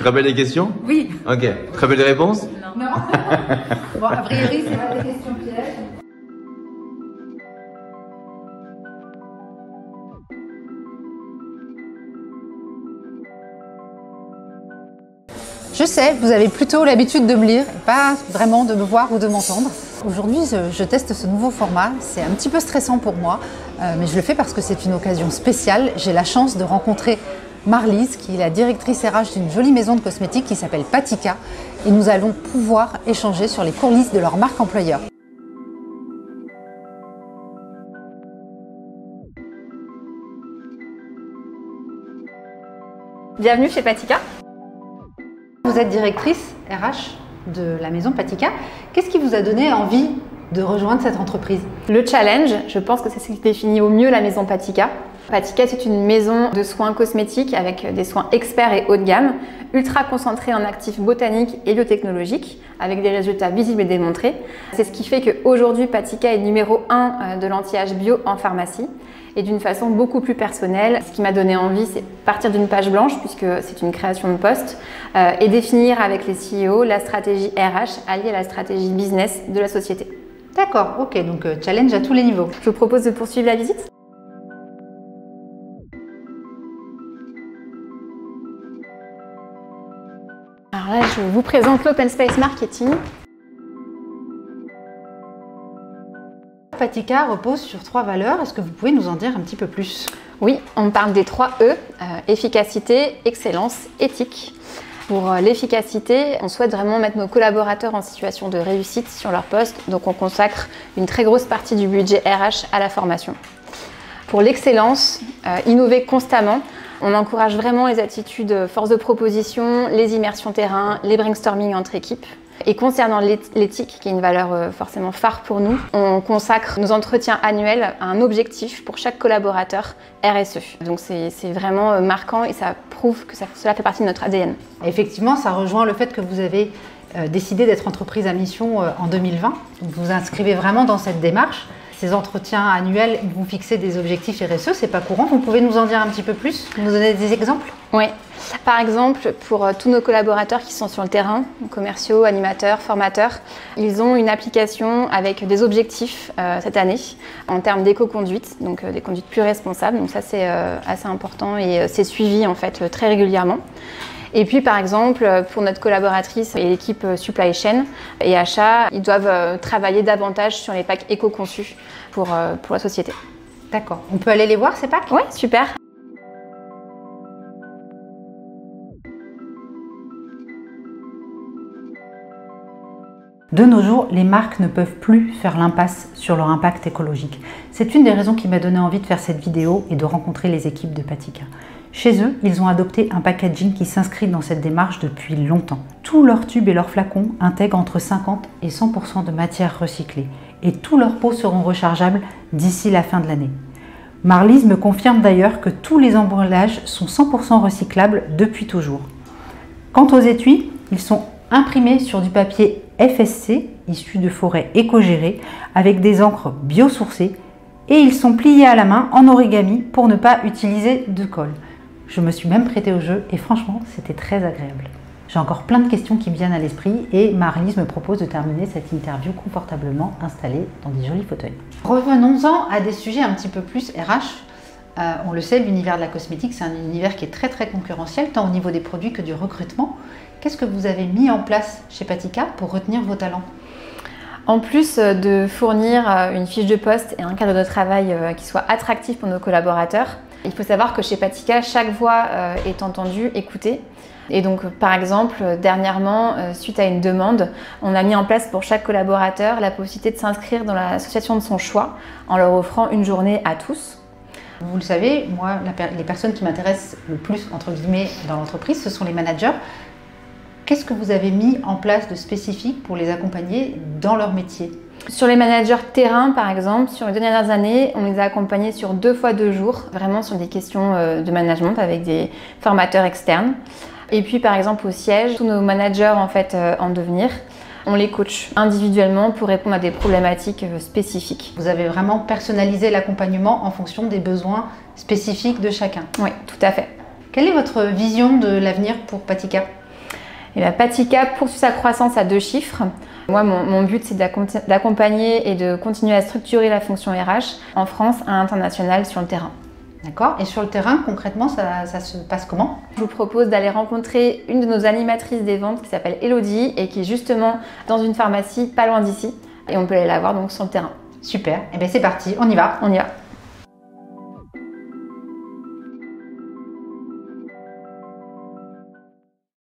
te rappelles les questions? Oui. Ok. Tu te rappelles les réponses? Non. Bon, a priori, c'est pas des questions pièges. Je sais, vous avez plutôt l'habitude de me lire, et pas vraiment de me voir ou de m'entendre. Aujourd'hui, je teste ce nouveau format. C'est un petit peu stressant pour moi, mais je le fais parce que c'est une occasion spéciale. J'ai la chance de rencontrer Marlise, qui est la directrice RH d'une jolie maison de cosmétiques qui s'appelle Patika, et nous allons pouvoir échanger sur les coulisses de leur marque employeur. Bienvenue chez Patika. Vous êtes directrice RH de la maison Patika. Qu'est-ce qui vous a donné envie de rejoindre cette entreprise? Le challenge, je pense que c'est ce qui définit au mieux la maison Patika. Patika, c'est une maison de soins cosmétiques avec des soins experts et haut de gamme, ultra concentrés en actifs botaniques et biotechnologiques, avec des résultats visibles et démontrés. C'est ce qui fait qu'aujourd'hui, Patika est numéro 1 de l'anti-âge bio en pharmacie, et d'une façon beaucoup plus personnelle. Ce qui m'a donné envie, c'est partir d'une page blanche, puisque c'est une création de poste, et définir avec les CEO la stratégie RH alliée à la stratégie business de la société. D'accord, ok, donc challenge à tous les niveaux. Je vous propose de poursuivre la visite. Alors là, je vous présente l'Open Space Marketing. Patika repose sur 3 valeurs. Est-ce que vous pouvez nous en dire un petit peu plus? Oui, on parle des 3 E, efficacité, excellence, éthique. Pour l'efficacité, on souhaite vraiment mettre nos collaborateurs en situation de réussite sur leur poste, donc on consacre une très grosse partie du budget RH à la formation. Pour l'excellence, innover constamment, on encourage vraiment les attitudes force de proposition, les immersions terrain, les brainstorming entre équipes. Et concernant l'éthique, qui est une valeur forcément phare pour nous, on consacre nos entretiens annuels à un objectif pour chaque collaborateur RSE. Donc c'est vraiment marquant et ça prouve que cela fait partie de notre ADN. Effectivement, ça rejoint le fait que vous avez décidé d'être entreprise à mission en 2020. Donc vous vous inscrivez vraiment dans cette démarche. Ces entretiens annuels, vous fixez des objectifs RSE, c'est pas courant. Vous pouvez nous en dire un petit peu plus, nous donner des exemples? Oui. Par exemple, pour tous nos collaborateurs qui sont sur le terrain, commerciaux, animateurs, formateurs, ils ont une application avec des objectifs cette année en termes d'éco-conduite, donc des conduites plus responsables. Donc ça, c'est assez important et c'est suivi en fait très régulièrement. Et puis par exemple, pour notre collaboratrice et l'équipe supply chain et achat, ils doivent travailler davantage sur les packs éco-conçus pour la société. D'accord. On peut aller les voir ces packs? Oui, super. De nos jours, les marques ne peuvent plus faire l'impasse sur leur impact écologique. C'est une des raisons qui m'a donné envie de faire cette vidéo et de rencontrer les équipes de Patika. Chez eux, ils ont adopté un packaging qui s'inscrit dans cette démarche depuis longtemps. Tous leurs tubes et leurs flacons intègrent entre 50 et 100% de matières recyclées et tous leurs pots seront rechargeables d'ici la fin de l'année. Marlise me confirme d'ailleurs que tous les emballages sont 100% recyclables depuis toujours. Quant aux étuis, ils sont imprimés sur du papier FSC, issu de forêts éco-gérées, avec des encres biosourcées, et ils sont pliés à la main en origami pour ne pas utiliser de colle. Je me suis même prêtée au jeu et franchement, c'était très agréable. J'ai encore plein de questions qui me viennent à l'esprit et Marlise me propose de terminer cette interview confortablement installée dans des jolis fauteuils. Revenons-en à des sujets un petit peu plus RH. On le sait, l'univers de la cosmétique, c'est un univers qui est très concurrentiel, tant au niveau des produits que du recrutement. Qu'est-ce que vous avez mis en place chez Patika pour retenir vos talents? En plus de fournir une fiche de poste et un cadre de travail qui soit attractif pour nos collaborateurs, il faut savoir que chez Patika, chaque voix est entendue, écoutée. Et donc, par exemple, dernièrement, suite à une demande, on a mis en place pour chaque collaborateur la possibilité de s'inscrire dans l'association de son choix en leur offrant une journée à tous. Vous le savez, moi, les personnes qui m'intéressent le plus, entre guillemets, dans l'entreprise, ce sont les managers. Qu'est-ce que vous avez mis en place de spécifique pour les accompagner dans leur métier? Sur les managers terrain, par exemple, sur les dernières années, on les a accompagnés sur 2 fois 2 jours, vraiment sur des questions de management avec des formateurs externes. Et puis, par exemple, au siège, tous nos managers en fait en devenir, on les coach individuellement pour répondre à des problématiques spécifiques. Vous avez vraiment personnalisé l'accompagnement en fonction des besoins spécifiques de chacun? Oui, tout à fait. Quelle est votre vision de l'avenir pour Patika? Et Patika poursuit sa croissance à 2 chiffres. Moi, mon but, c'est d'accompagner et de continuer à structurer la fonction RH en France et à l'international sur le terrain. D'accord. Et sur le terrain, concrètement, ça se passe comment? Je vous propose d'aller rencontrer une de nos animatrices des ventes qui s'appelle Elodie et qui est justement dans une pharmacie pas loin d'ici. Et on peut aller la voir donc sur le terrain. Super. Et bien c'est parti, on y va. On y va.